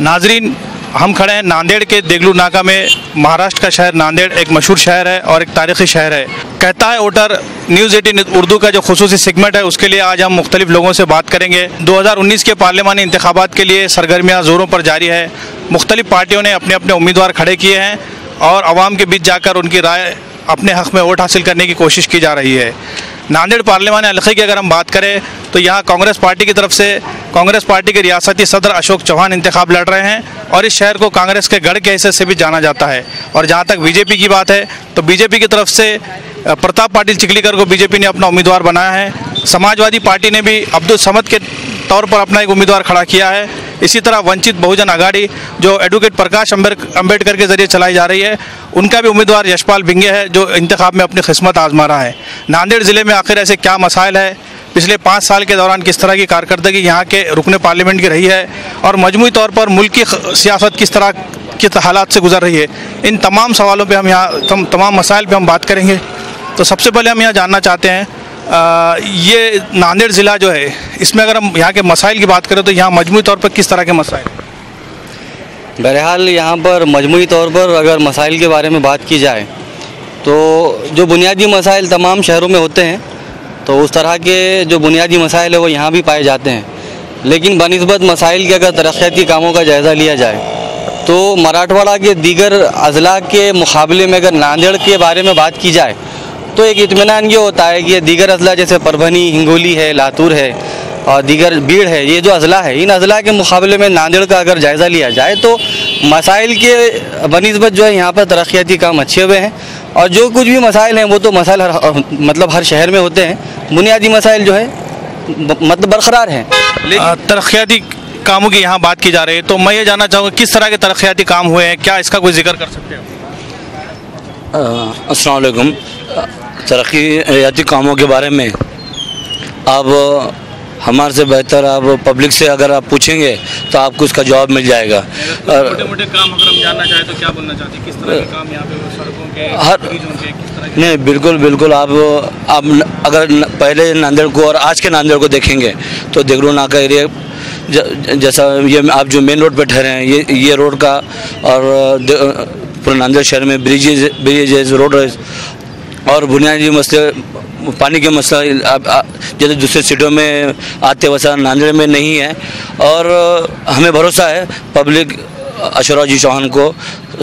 नाजरीन, हम खड़े हैं नांदेड़ के देगलू नाका में। महाराष्ट्र का शहर नांदेड़ एक मशहूर शहर है और एक तारीख़ी शहर है। कहता है वोटर न्यूज़ 18 उर्दू का जो खुसूसी सेगमेंट है उसके लिए आज हम मुख्तलिफ लोगों से बात करेंगे। 2019 के पार्लिमानी इंतखाबात के लिए सरगर्मियाँ ज़ोरों पर जारी है। मुख्तलिफ पार्टियों ने अपने अपने उम्मीदवार खड़े किए हैं और आवाम के बीच जाकर उनकी राय अपने हक़ में वोट हासिल करने की कोशिश की जा रही है। नांदेड़ पार्लिमानी हल्के की अगर हम बात करें तो यहाँ कांग्रेस पार्टी की तरफ से कांग्रेस पार्टी के रियासती सदर अशोक चौहान इंतखाब लड़ रहे हैं और इस शहर को कांग्रेस के गढ़ के हिस्से से भी जाना जाता है। और जहाँ तक बीजेपी की बात है तो बीजेपी की तरफ से प्रताप पाटिल चिखलीकर को बीजेपी ने अपना उम्मीदवार बनाया है। समाजवादी पार्टी ने भी अब्दुल समद के तौर पर अपना एक उम्मीदवार खड़ा किया है। इसी तरह वंचित बहुजन आघाड़ी जो एडवोकेट प्रकाश अंबेडकर के ज़रिए चलाई जा रही है, उनका भी उम्मीदवार यशपाल भिंगे है जो इंतखाब में अपनी किस्मत आजमा रहा है। नांदेड़ ज़िले में आखिर ऐसे क्या मसाइल है, पिछले 5 साल के दौरान किस तरह की कारकर्दगी यहाँ के रुकने पार्लियामेंट की रही है और मजमूई तौर पर मुल्क की सियासत किस तरह के हालात से गुजर रही है, इन तमाम सवालों पे हम यहाँ तमाम मसाइल पे हम बात करेंगे। तो सबसे पहले हम यहाँ जानना चाहते हैं ये नांदेड़ ज़िला जो है इसमें अगर हम यहाँ के मसाइल की बात करें तो यहाँ मजमूई तौर पर किस तरह के मसाइल? बहरहाल यहाँ पर मजमूई तौर पर अगर मसाइल के बारे में बात की जाए तो जो बुनियादी मसाइल तमाम शहरों में होते हैं तो उस तरह के जो बुनियादी मसाइल है वो यहाँ भी पाए जाते हैं। लेकिन बनिस्बत मसाइल के अगर तरक्याती कामों का जायज़ा लिया जाए तो मराठवाड़ा के दीगर अजला के मुकाबले में अगर नांदेड़ के बारे में बात की जाए तो एक इत्मीनान ये होता है कि दीगर अजला जैसे परभनी, हिंगोली है, लातूर है और दीगर भीड़ है, ये जो अजला है इन अजला के मुकाबले में नांदेड़ का अगर जायज़ा लिया जाए तो मसाइल के बनिस्बत जो है यहाँ पर तरक्याती काम अच्छे हुए हैं। और जो कुछ भी मसाइल हैं वो तो मसाइल मतलब हर शहर में होते हैं, बुनियादी मसाइल जो है मतलब बरकरार हैं। तरक्याती कामों की यहाँ बात की जा रही है तो मैं ये जानना चाहूँगा किस तरह के तरक्याती काम हुए हैं, क्या इसका कोई जिक्र कर सकते हो? अस्सलाम वालेकुम। तरक्याती कामों के बारे में अब हमारे से बेहतर आप पब्लिक से अगर आप पूछेंगे तो आपको उसका जवाब मिल जाएगा। मोटे-मोटे काम अगर हम जानना चाहें तो क्या बोलना चाहते हैं, किस तरह के काम यहाँ पे सड़कों के किस तरह के? नहीं, बिल्कुल आप अगर पहले नांदेड़ को और आज के नांदेड़ को देखेंगे तो देगलू नाका एरिया जैसा ये आप जो मेन रोड पे ठहरे हैं ये रोड का और पूरे नांदेड़ शहर में ब्रिजेज रोड और बुनियादी मसले पानी के मसला जैसे दूसरे सिटियों में आते वैसा नांदेड़ में नहीं है। और हमें भरोसा है पब्लिक अशोक जी चौहान को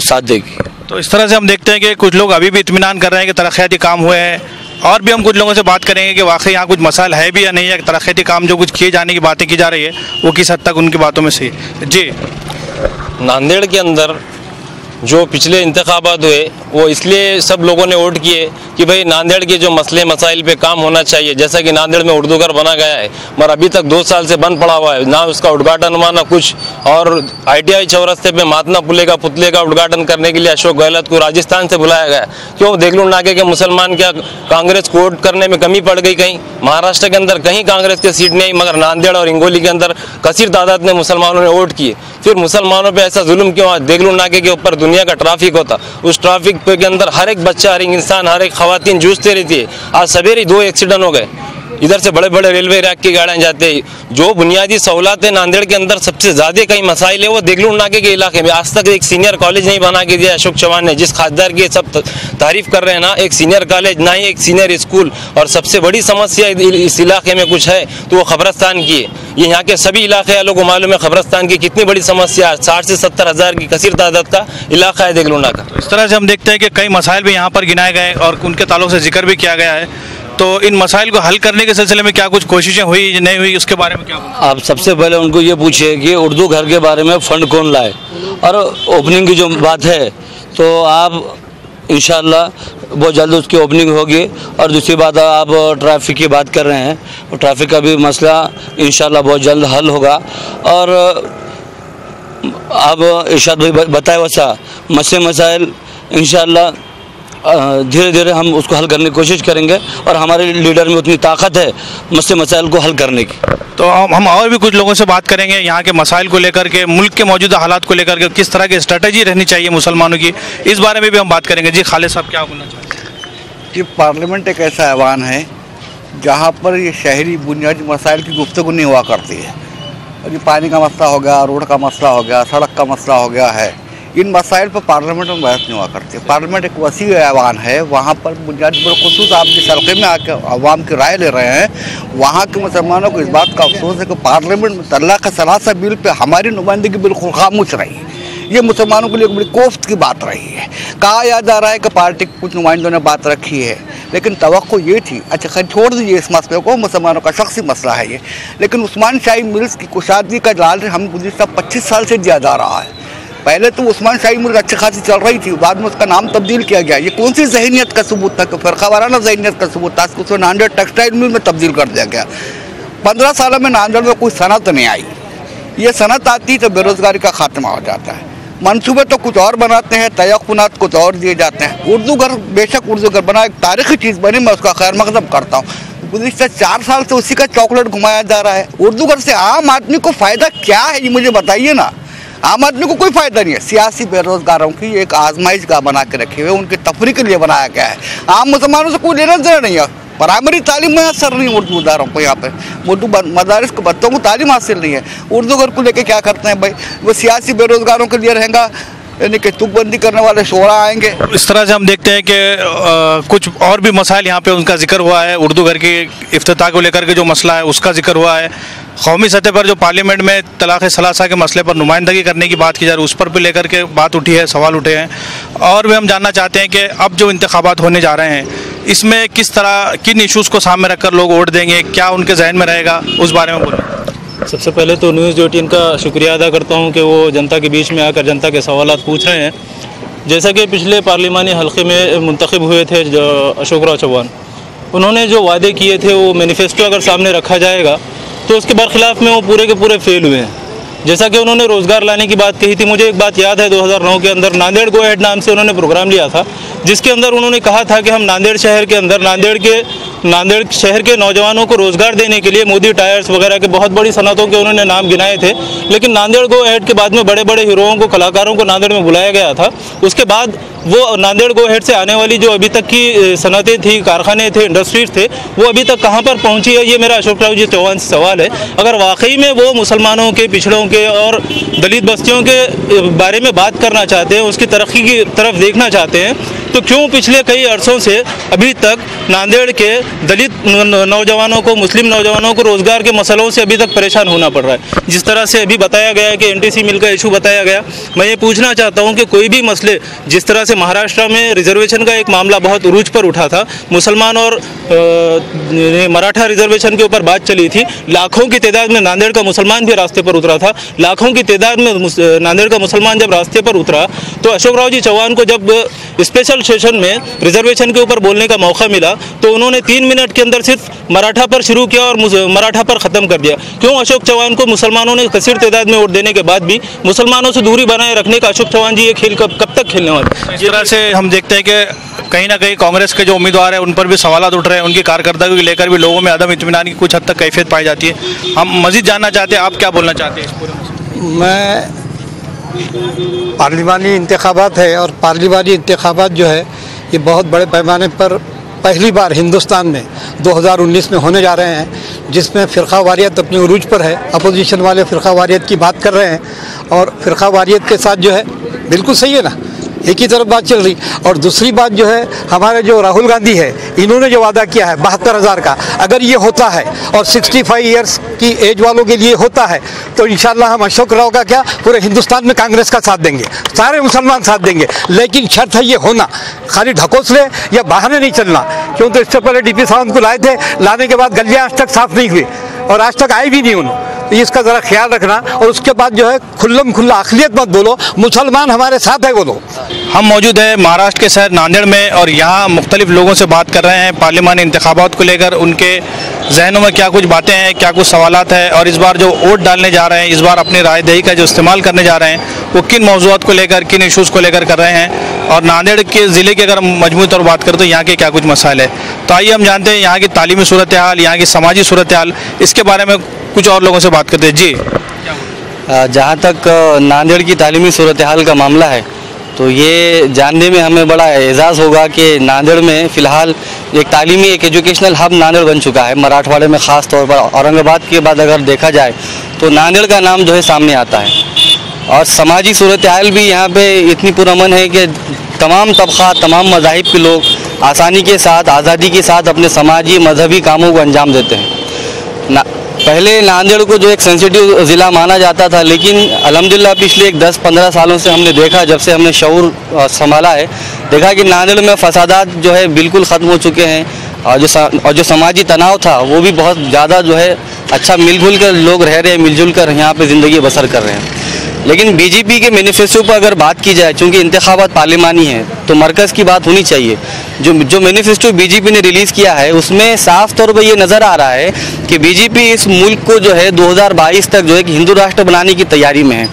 साथ देगी। तो इस तरह से हम देखते हैं कि कुछ लोग अभी भी इत्मीनान कर रहे हैं कि तरक्याती काम हुए हैं और भी हम कुछ लोगों से बात करेंगे कि वाकई यहाँ कुछ मसाइल है भी या नहीं है, तरक्याती काम जो कुछ किए जाने की बातें की जा रही है वो किस हद तक उनकी बातों में सही है। जी, नांदेड़ के अंदर जो पिछले इंतखाबात हुए वो इसलिए सब लोगों ने वोट किए कि भाई नांदेड़ के जो मसले मसाइल पे काम होना चाहिए। जैसा कि नांदेड़ में उर्दू घर बना गया है मगर अभी तक 2 साल से बंद पड़ा हुआ है, ना उसका उद्घाटन हुआ ना कुछ। और ITI चौरस्ते पे महात्मा फुले का पुतले का उद्घाटन करने के लिए अशोक गहलोत को राजस्थान से बुलाया गया। क्यों? देगलू नाके के मुसलमान क्या कांग्रेस को वोट करने में कमी पड़ गई? कहीं महाराष्ट्र के अंदर कहीं कांग्रेस की सीट नहीं, मगर नांदेड़ और हिंगोली के अंदर कसीर तादाद में मुसलमानों ने वोट किए। फिर मुसलमानों पर ऐसा जुल्म क्यों? देगलू नाके के ऊपर दुनिया का ट्रैफिक होता, उस ट्रैफिक के अंदर हर एक बच्चा, हर एक इंसान, हर एक खवातीन जूझते रहती है। आज सवेरे 2 एक्सीडेंट हो गए, इधर से बड़े बड़े रेलवे रैक की गाड़ियाँ जाते हैं। जो बुनियादी सहूलत है नांदेड़ के अंदर सबसे ज़्यादा कई मसाइल है वो देगलू नाके के इलाके में। आज तक एक सीनियर कॉलेज नहीं बना के दिया अशोक चौहान ने, जिस खासदार की सब तारीफ कर रहे हैं ना, एक सीनियर कॉलेज ना ही एक सीनियर स्कूल। और सबसे बड़ी समस्या इस इलाके में कुछ है तो वो कब्रस्तान की है। ये यहाँ के सभी इलाके वालों को मालूम है कब्रस्तान की कितनी बड़ी समस्या है। 60 से 70 हज़ार की कसीर तादाद का इलाका है देगलू नाका। इस तरह से हम देखते हैं कि कई मसाइल भी यहाँ पर गिनाए गए और उनके ताल्लुक से जिक्र भी किया गया है। तो इन मसाइल को हल करने के सिलसिले में क्या कुछ कोशिशें हुई नहीं हुई उसके बारे में क्या बोलूं? आप सबसे पहले उनको ये पूछिए कि उर्दू घर के बारे में फ़ंड कौन लाए। और ओपनिंग की जो बात है तो आप इंशाअल्लाह बहुत जल्द उसकी ओपनिंग होगी। और दूसरी बात आप ट्रैफिक की बात कर रहे हैं, तो ट्रैफिक का भी मसला इंशाअल्लाह बहुत जल्द हल होगा। और आप इरशाद भाई बताए वैसा मसाइल इंशाअल्लाह धीरे धीरे हम उसको हल करने की कोशिश करेंगे और हमारे लीडर में उतनी ताकत है मसाइल को हल करने की। तो हम और भी कुछ लोगों से बात करेंगे यहाँ के मसाइल को लेकर के, मुल्क के मौजूदा हालात को लेकर के, किस तरह की स्ट्रेटजी रहनी चाहिए मुसलमानों की, इस बारे में भी हम बात करेंगे। जी खालिद साहब क्या बोलना चाहते हैं? कि पार्लियामेंट एक ऐसा ऐवान है जहाँ पर ये शहरी बुनियादी मसाइल की गुफ्तगू नहीं हुआ करती है। अभी पानी का मसला हो गया, रोड का मसला हो गया, सड़क का मसला हो गया है। इन मसाइल पर पार्लियामेंट में बहस नहीं हुआ करती। पार्लियामेंट एक वसी ऐवान है, वहाँ पर बुनियादी बखुसूस आप जिस हल्के में आकर अवाम की राय ले रहे हैं, वहाँ के मुसलमानों को इस बात का अफसोस है कि पार्लियामेंट में तलाक़ सलासा बिल पे हमारी नुमाइंदगी बिल्कुल खामोश रही। ये मुसलमानों के लिए बड़ी कोफ्त की बात रही है। कहा याद आ रहा है कि पार्टी के कुछ नुमाइंदों ने बात रखी है, लेकिन तवक्को ये थी, अच्छा खैर छोड़ दीजिए इस मसले को, मुसलमानों का शख्सी मसला है ये, लेकिन उस्मान शाही मिल्स की कुशादगी का जाल हम गुज़िश्ता 25 साल से दिया जा रहा है। पहले तो उस्मान शाही मिल अच्छी खासी चल रही थी, बाद में उसका नाम तब्दील किया गया। ये कौन सी जहनीत का सबूत था कि फ़िरका वाराना जहनीत का सबूत था? उसको नांदेड़ टेक्सटाइल मिल में तब्दील कर दिया गया। 15 सालों में नांदेड़ में कोई सनत नहीं आई। ये सनत आती तो बेरोज़गारी का खात्मा हो जाता है। मंसूबे तो कुछ और बनाते हैं, तयक़ुनात कुछ और दिए जाते हैं। उर्दू घर, बेशक उर्दू घर बना एक तारीख़ी चीज़ बनी, मैं उसका खैर मकदम करता हूँ। गुज़िश्ता 4 साल से उसी का चॉकलेट घुमाया जा रहा है। उर्दू घर से आम आदमी को फ़ायदा क्या है, ये मुझे बताइए ना। आम आदमी को कोई फ़ायदा नहीं है। सियासी बेरोज़गारों की एक आजमाइश गाह बना के रखे हुए, उनकी तफरीक के लिए बनाया गया है। आम मुसलमानों से कोई लेना देना नहीं है। प्राइमरी तालीम में असर नहीं है उर्दू दारों को, यहाँ पे उर्दू मदारिस के बच्चों को तालीम हासिल नहीं है। उर्दू घर को लेके क्या करते हैं भाई, वो सियासी बेरोज़गारों के लिए रहेगा, यानी कि तुकबंदी करने वाले शोरा आएंगे। इस तरह से हम देखते हैं कि कुछ और भी मसाइल यहाँ पे उनका जिक्र हुआ है। उर्दू घर की इफ्तिताह को लेकर के जो मसला है उसका जिक्र हुआ है। कौमी सतह पर जो पार्लियामेंट में तलाक़ सलासा के मसले पर नुमाइंदगी करने की बात की जा रही है, उस पर भी लेकर के बात उठी है, सवाल उठे हैं। और भी हम जानना चाहते हैं कि अब जो इंतखाबात होने जा रहे हैं, इसमें किस तरह किन इशूज़ को सामने रखकर लोग वोट देंगे, क्या उनके जहन में रहेगा, उस बारे में बोलें। सबसे पहले तो न्यूज़ 18 का शुक्रिया अदा करता हूं कि वो जनता के बीच में आकर जनता के सवालात पूछ रहे हैं। जैसा कि पिछले पार्लिमानी हल्के में मुंतखब हुए थे अशोक राव चौहान, उन्होंने जो वादे किए थे वो मैनिफेस्टो अगर सामने रखा जाएगा तो उसके बरखिलाफ़ में वो पूरे के पूरे फेल हुए हैं। जैसा कि उन्होंने रोज़गार लाने की बात कही थी, मुझे एक बात याद है 2009 के अंदर नांदेड़ गो अहेड नाम से उन्होंने प्रोग्राम लिया था, जिसके अंदर उन्होंने कहा था कि हम नांदेड़ शहर के अंदर नांदेड़ शहर के नौजवानों को रोज़गार देने के लिए मोदी टायर्स वगैरह के बहुत बड़ी सनतों के उन्होंने नाम गिनाए थे। लेकिन नांदेड़ गो अहेड के बाद में बड़े बड़े हीरोओं को, कलाकारों को नांदेड़ में बुलाया गया था। उसके बाद वो नांदेड़ गो अहेड से आने वाली जो अभी तक की सनतें थी, कारखाने थे, इंडस्ट्रीज थे, वो अभी तक कहाँ पर पहुँची है, ये मेरा अशोक राव जी चौहान से सवाल है। अगर वाकई में वो मुसलमानों के, पिछड़ों के और दलित बस्तियों के बारे में बात करना चाहते हैं, उसकी तरक्की की तरफ देखना चाहते हैं, तो क्यों पिछले कई अरसों से अभी तक नांदेड़ के दलित नौजवानों को, मुस्लिम नौजवानों को रोज़गार के मसलों से अभी तक परेशान होना पड़ रहा है? जिस तरह से अभी बताया गया है कि एनटीसी मिल का इशू बताया गया, मैं ये पूछना चाहता हूँ कि कोई भी मसले, जिस तरह से महाराष्ट्र में रिजर्वेशन का एक मामला बहुत उरूज पर उठा था, मुसलमान और मराठा रिजर्वेशन के ऊपर बात चली थी, लाखों की तादाद में नांदेड़ का मुसलमान भी रास्ते पर उतरा था। लाखों की तादाद में नांदेड़ का मुसलमान जब रास्ते पर उतरा तो अशोक राव जी चौहान को जब स्पेशल सेशन में रिजर्वेशन के ऊपर बोलने का मौका मिला तो उन्होंने 3 मिनट के अंदर सिर्फ मराठा पर शुरू किया और मराठा पर ख़त्म कर दिया। क्यों अशोक चौहान को मुसलमानों ने कसीर तादाद में वोट देने के बाद भी मुसलमानों से दूरी बनाए रखने का अशोक चौहान जी ये खेल कब तक खेलने वाले? इस तरह से हम देखते हैं कि कहीं ना कहीं कांग्रेस के जो उम्मीदवार हैं उन पर भी सवाल उठ रहे हैं, उनकी कारकर्दगी को लेकर भी लोगों में अदम इत्मीनान की कुछ हद तक कैफियत पाई जाती है। हम मज़ीद जानना चाहते हैं, आप क्या बोलना चाहते हैं इस पूरे मसले? मैं पार्लिमानी इंतखाबात है और पार्लिमानी इंतखाबात जो है ये बहुत बड़े पैमाने पर पहली बार हिंदुस्तान में 2019 में होने जा रहे हैं, जिसमें फ़िरका वारियत अपनी उरूज पर है। अपोजिशन वाले फ़िरका वारियत की बात कर रहे हैं और फ़िरका वारियत के साथ जो है बिल्कुल सही है ना, एक ही तरफ बात चल रही। और दूसरी बात जो है, हमारे जो राहुल गांधी है, इन्होंने जो वादा किया है 72,000 का, अगर ये होता है और 65 ईयर्स की एज वालों के लिए होता है तो इंशाल्लाह हम अशोक राव का क्या पूरे हिंदुस्तान में कांग्रेस का साथ देंगे, सारे मुसलमान साथ देंगे। लेकिन शर्त है ये होना, खाली ढकोसले या बहाने नहीं चलना। क्यों तो इससे पहले डीपी सावंत को लाए थे, लाने के बाद गलियाँ आज तक साफ नहीं हुई और आज तक आई भी नहीं उन्होंने। इसका ज़रा ख्याल रखना। और उसके बाद जो है खुल्लम खुल्ला अक़लियत मत बोलो, मुसलमान हमारे साथ है बोलो। हम मौजूद हैं महाराष्ट्र के शहर नांदेड़ में और यहाँ मुख्तलिफ लोगों से बात कर रहे हैं पार्लिमानी इंतखाबात को लेकर, उनके जहनों में क्या कुछ बातें हैं, क्या कुछ सवालात हैं और इस बार जो वोट डालने जा रहे हैं, इस बार अपनी राय दही का जो इस्तेमाल करने जा रहे हैं वो किन मौज़ूआत को लेकर, किन इशूज़ को लेकर कर रहे हैं। और नांदेड़ के ज़िले की अगर हम मजमूई तौर पर बात करें तो यहाँ के क्या कुछ मसाइल है। तो आइए हम जानते हैं यहाँ की तालीमी सूरत हाल, यहाँ की समाजी सूरत हाल, इसके बारे में कुछ और लोगों से बात करते हैं। जी, जहाँ तक नांदेड़ की तालीमी सूरत हाल का मामला है तो ये जानने में हमें बड़ा एजाज़ होगा कि नांदेड़ में फ़िलहाल एक तालीमी एक एजुकेशनल हब नांदेड़ बन चुका है। मराठवाड़े में ख़ास तौर पर औरंगाबाद के बाद अगर देखा जाए तो नांदेड़ का नाम जो है सामने आता है। और समाजी सूरत हाल भी यहाँ पे इतनी पुरअमन है कि तमाम तबक़ा तमाम मज़ाहिब के लोग आसानी के साथ आज़ादी के साथ अपने समाजी मजहबी कामों को अंजाम देते हैं। पहले नांदेड़ को जो एक सेंसिटिव ज़िला माना जाता था, लेकिन अल्हम्दुलिल्लाह पिछले 10-15 सालों से हमने देखा, जब से हमने शऊर संभाला है, देखा कि नांदेड़ में फसादात जो है बिल्कुल ख़त्म हो चुके हैं। और जो समाजी तनाव था वो भी बहुत ज़्यादा जो है अच्छा मिलजुल कर लोग रह रहे हैं, मिलजुल कर यहाँ पे ज़िंदगी बसर कर रहे हैं। लेकिन बीजेपी के मैनिफेस्टो पर अगर बात की जाए, चूँकि इंतखाबात पार्लिमानी है तो मरकज़ की बात होनी चाहिए। जो मैनिफेस्टो बीजेपी ने रिलीज़ किया है उसमें साफ तौर पर ये नज़र आ रहा है कि बीजेपी इस मुल्क को जो है 2022 तक जो है कि हिंदू राष्ट्र बनाने की तैयारी में है।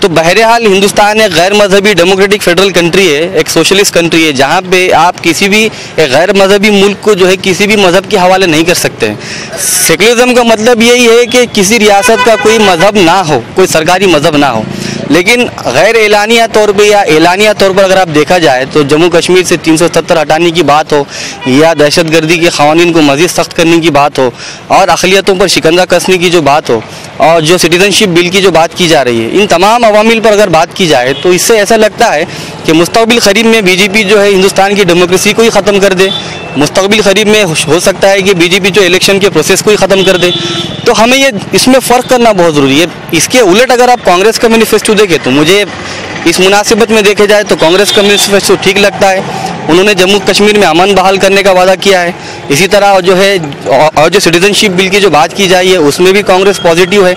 तो बहरहाल हिंदुस्तान एक गैर मजहबी डेमोक्रेटिक फेडरल कंट्री है, एक सोशलिस्ट कंट्री है, जहाँ पे आप किसी भी एक गैर मजहबी मुल्क को जो है किसी भी मज़हब के हवाले नहीं कर सकते हैं। सेकुलरिज्म का मतलब यही है कि किसी रियासत का कोई मज़हब ना हो, कोई सरकारी मज़हब ना हो। लेकिन गैर एलानिया तौर पे या एलानिया तौर पर अगर आप देखा जाए तो जम्मू कश्मीर से 370 हटाने की बात हो या दहशतगर्दी के क़वानीन को मज़ीद सख्त करने की बात हो और अक़लियतों पर शिकंजा कसने की जो बात हो और जो सिटीज़नशिप बिल की जो बात की जा रही है, इन तमाम अवामिल पर अगर बात की जाए तो इससे ऐसा लगता है कि मुस्तक़बिल क़रीब में बीजेपी जो है हिंदुस्तान की डेमोक्रेसी को ही ख़त्म कर दे। मुस्तक़बिल क़रीब में हो सकता है कि बीजेपी जो इलेक्शन के प्रोसेस को ही ख़त्म कर दे। तो हमें ये इसमें फ़र्क करना बहुत ज़रूरी है। इसके उलट अगर आप कांग्रेस का मैनिफेस्टो देखें तो मुझे इस मुनासिबत में देखे जाए तो कांग्रेस का मैनिफेस्टो ठीक लगता है। उन्होंने जम्मू कश्मीर में अमन बहाल करने का वादा किया है। इसी तरह जो है और जो सिटीज़नशिप बिल की जो बात की जाए है उसमें भी कांग्रेस पॉजिटिव है।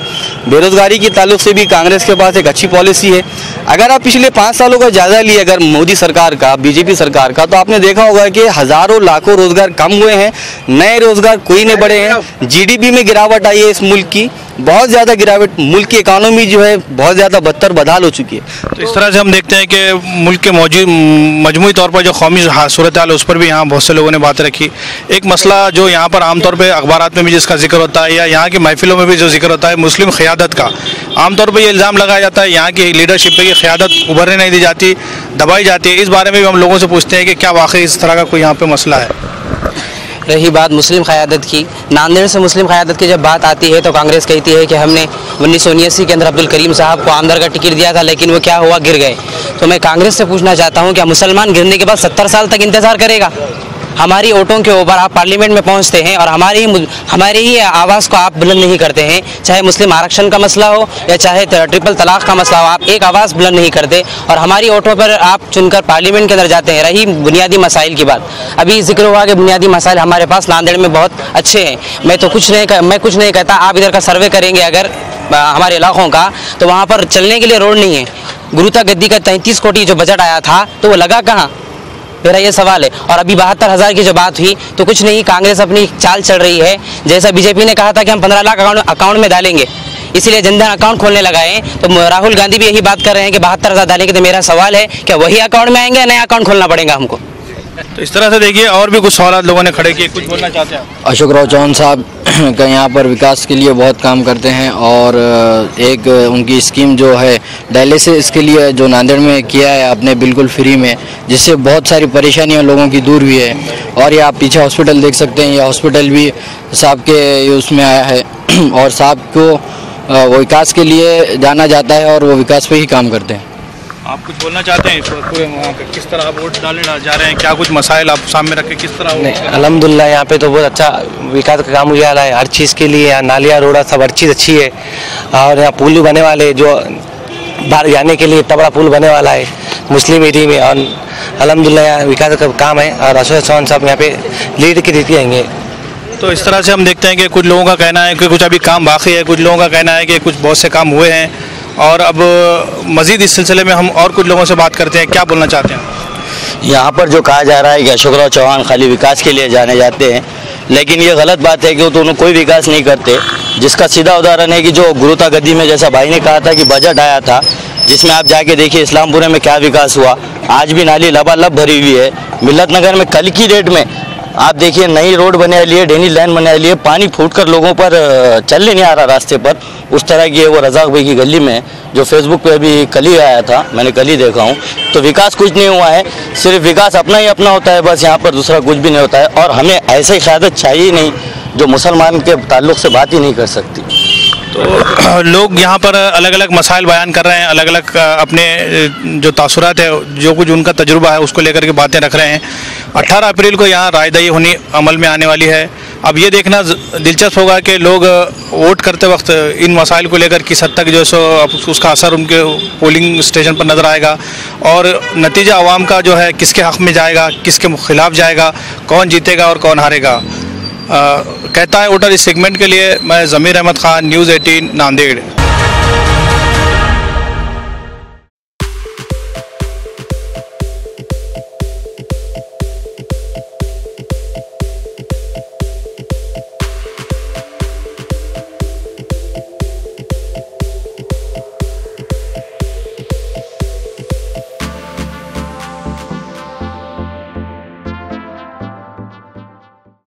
बेरोज़गारी के ताल्लुक से भी कांग्रेस के पास एक अच्छी पॉलिसी है। अगर आप पिछले 5 सालों का जायज़ा लिए अगर मोदी सरकार का, बीजेपी सरकार का, तो आपने देखा होगा कि हज़ारों लाखों रोज़गार कम हुए हैं, नए रोज़गार कोई नहीं बढ़े हैं। जीडीपी में गिरावट आई है इस मुल्क की, बहुत ज़्यादा गिरावट, मुल्क की इकानमी जो है बहुत ज़्यादा बदतर बदहाल हो चुकी है। तो इस तरह से हम देखते हैं कि मुल्क के मजमूई तौर पर जो कौमी सूरत हाल है उस पर भी यहाँ बहुत से लोगों ने बात रखी। एक मसला जो यहाँ पर आमतौर पर अखबारात में भी जिसका जिक्र होता है या यहाँ की महफिलों में भी जो जिक्र होता है, मुस्लिम क़यादत का आमतौर पर ये इल्ज़ाम लगाया जाता है यहाँ की लीडरशिप पे कि क़यादत उभरने नहीं दी जाती, दबाई जाती है। इस बारे में भी हम लोगों से पूछते हैं कि क्या वाकई इस तरह का कोई यहाँ पर मसला है? रही बात मुस्लिम क़यादत की, नांदेड़ से मुस्लिम क़यादत की जब बात आती है तो कांग्रेस कहती है कि हमने 1979 के अंदर अब्दुल करीम साहब को आमदार का टिकट दिया था, लेकिन वो क्या हुआ, गिर गए। तो मैं कांग्रेस से पूछना चाहता हूँ, क्या मुसलमान गिरने के बाद 70 साल तक इंतज़ार करेगा? हमारी वोटों के ऊपर आप पार्लियामेंट में पहुंचते हैं और हमारी ही आवाज़ को आप बुलंद नहीं करते हैं। चाहे मुस्लिम आरक्षण का मसला हो या चाहे ट्रिपल तलाक का मसला हो, आप एक आवाज़ बुलंद नहीं करते और हमारी वोटों पर आप चुनकर पार्लियामेंट के अंदर जाते हैं। रही बुनियादी मसाइल की बात, अभी जिक्र हुआ कि बुनियादी मसाइल हमारे पास नांदेड़ में बहुत अच्छे हैं। मैं कुछ नहीं कहता, आप इधर का सर्वे करेंगे अगर हमारे इलाकों का तो वहाँ पर चलने के लिए रोड नहीं है। गुरुता गद्दी का 33 कोटी जो बजट आया था तो वो लगा कहाँ, मेरा ये सवाल है। और अभी 72,000 की जो बात हुई तो कुछ नहीं, कांग्रेस अपनी चाल चल रही है। जैसा बीजेपी ने कहा था कि हम 15 लाख अकाउंट में डालेंगे, इसीलिए जनधन अकाउंट खोलने लगाए, तो राहुल गांधी भी यही बात कर रहे हैं कि 72,000 डालेंगे। तो मेरा सवाल है क्या वही अकाउंट में आएंगे या नया अकाउंट खोलना पड़ेगा हमको? तो इस तरह से देखिए और भी कुछ सवाल लोगों ने खड़े किए, कुछ बोलना चाहते हैं? अशोक राव चौहान साहब का यहाँ पर विकास के लिए बहुत काम करते हैं और एक उनकी स्कीम जो है डायलिसिस के लिए जो नांदेड़ में किया है आपने बिल्कुल फ्री में, जिससे बहुत सारी परेशानियाँ लोगों की दूर हुई है। और ये आप पीछे हॉस्पिटल देख सकते हैं, ये हॉस्पिटल भी साहब के उसमें आया है और साहब को वो विकास के लिए जाना जाता है और वो विकास पे ही काम करते हैं। आप कुछ बोलना चाहते हैं पूरे वहाँ पे किस तरह आप वोट डालने जा रहे हैं, क्या कुछ मसाइल आप सामने रख के किस तरह? नहीं, अल्हम्दुलिल्लाह यहाँ पे तो बहुत अच्छा विकास का काम हुआ है हर चीज़ के लिए। यहाँ नालियाँ रोड़ा सब हर चीज़ अच्छी है और यहाँ पुल भी बने वाले, जो बाहर जाने के लिए तबड़ा पुल बने वाला है मुस्लिम एरिया में। और अल्हम्दुलिल्लाह यहाँ विकास का काम है और अशोक चौहान साहब यहाँ पे लीड के देते रहेंगे। तो इस तरह से हम देखते हैं कि कुछ लोगों का कहना है कि कुछ अभी काम बाकी है, कुछ लोगों का कहना है कि कुछ बहुत से काम हुए हैं। और अब मज़ीद इस सिलसिले में हम और कुछ लोगों से बात करते हैं, क्या बोलना चाहते हैं? यहाँ पर जो कहा जा रहा है कि अशोक राव चौहान खाली विकास के लिए जाने जाते हैं, लेकिन ये गलत बात है कि वो दोनों कोई विकास नहीं करते। जिसका सीधा उदाहरण है कि जो गुरुता गद्दी में जैसा भाई ने कहा था कि बजट आया था, जिसमें आप जाके देखिए इस्लामपुरे में क्या विकास हुआ। आज भी नाली लबालब भरी हुई है। मिल्लत नगर में कल की डेट में आप देखिए नई रोड बना ली है, ड्रेनेज लाइन बना ली है, पानी फूट कर लोगों पर चलने नहीं आ रहा रास्ते पर। उस तरह की है। वो रज़ाक भाई की गली में जो फेसबुक पे अभी कल ही आया था, मैंने कल ही देखा हूँ, तो विकास कुछ नहीं हुआ है। सिर्फ विकास अपना ही अपना होता है बस, यहाँ पर दूसरा कुछ भी नहीं होता है। और हमें ऐसी क़यादत चाहिए नहीं जो मुसलमान के ताल्लुक़ से बात ही नहीं कर सकती। तो लोग यहाँ पर अलग अलग मसाइल बयान कर रहे हैं, अलग अलग अपने जो तासुरात है, जो कुछ उनका तजुर्बा है उसको लेकर के बातें रख रहे हैं। 18 अप्रैल को यहाँ रायदही होनी अमल में आने वाली है। अब ये देखना दिलचस्प होगा कि लोग वोट करते वक्त इन मसाइल को लेकर किस हद तक जो है सो उसका असर उनके पोलिंग स्टेशन पर नज़र आएगा और नतीजा आवाम का जो है किसके हक़ में जाएगा, किसके खिलाफ जाएगा, कौन जीतेगा और कौन हारेगा। कहता है वोटर इस सेगमेंट के लिए मैं ज़मीर अहमद ख़ान, न्यूज़ 18 नांदेड़।